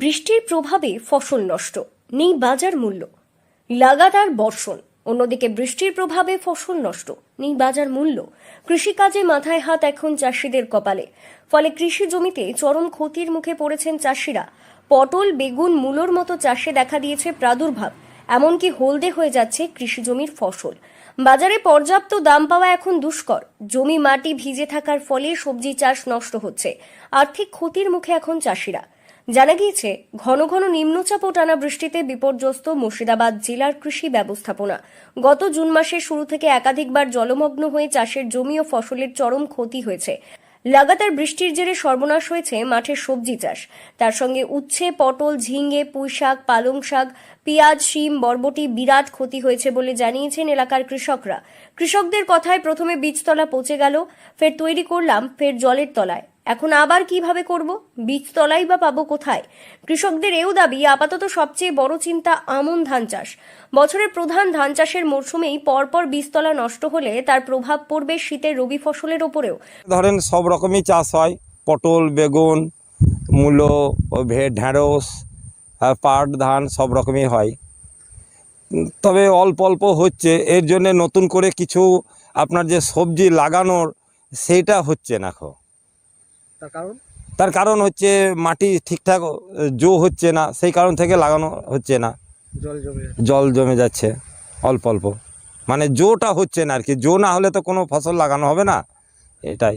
বৃষ্টির প্রভাবে ফসল নষ্ট, নেই বাজার মূল্য। লাগাতার বর্ষণ, অন্যদিকে বৃষ্টির প্রভাবে ফসল নষ্ট, নেই বাজার মূল্য। কৃষিকাজে মাথায় হাত এখন চাষিদের কপালে। ফলে কৃষি জমিতে চরম ক্ষতির মুখে পড়েছেন চাষিরা। পটল, বেগুন, মূলোর মতো চাষে দেখা দিয়েছে প্রাদুর্ভাব। এমনকি হলদে হয়ে যাচ্ছে কৃষি জমির ফসল। বাজারে পর্যাপ্ত দাম পাওয়া এখন দুষ্কর। জমি মাটি ভিজে থাকার ফলে সবজি চাষ নষ্ট হচ্ছে। আর্থিক ক্ষতির মুখে এখন চাষিরা। জানা গিয়েছে, ঘন ঘন নিম্নচাপ ও টানা বৃষ্টিতে বিপর্যস্ত মুর্শিদাবাদ জেলার কৃষি ব্যবস্থাপনা। গত জুন মাসের শুরু থেকে একাধিকবার জলমগ্ন হয়ে চাষের জমি ও ফসলের চরম ক্ষতি হয়েছে। লাগাতার বৃষ্টির জেরে সর্বনাশ হয়েছে মাঠের সবজি চাষ। তার সঙ্গে উচ্ছে, পটল, ঝিঙে, পুঁইশাক, পালং শাক, পেঁয়াজ, শিম, বরবটি বিরাট ক্ষতি হয়েছে বলে জানিয়েছেন এলাকার কৃষকরা। কৃষকদের কথায় প্রথমে বীজতলা পচে গেল, ফের তৈরি করলাম, ফের জলের তলায়। এখন আবার কিভাবে করব? বীজতলাই বা পাবো কোথায়? কৃষকদের এও দাবি, আপাতত সবচেয়ে বড় চিন্তা আমন ধান চাষ। বছরের প্রধান ধান চাষের মরশুমেই পরপর বীজতলা নষ্ট হলে তার প্রভাব পড়বে শীতের রবি ফসলের ওপরেও। ধরেন সব রকমই চাষ হয়, পটল, বেগুন, মূলো, ঢেঁড়স, পাট, ধান সব রকমই হয়। তবে অল্প অল্প হচ্ছে, এর জন্য নতুন করে কিছু আপনার যে সবজি লাগানোর সেইটা হচ্ছে না। তার কারণ হচ্ছে মাটি ঠিকঠাক হচ্ছে না, সেই কারণ থেকে লাগানো হচ্ছে না। জল জমে যাচ্ছে অল্প অল্প, মানে জোটা হচ্ছে না আর কি। জো না হলে তো কোনো ফসল লাগানো হবে না, এটাই।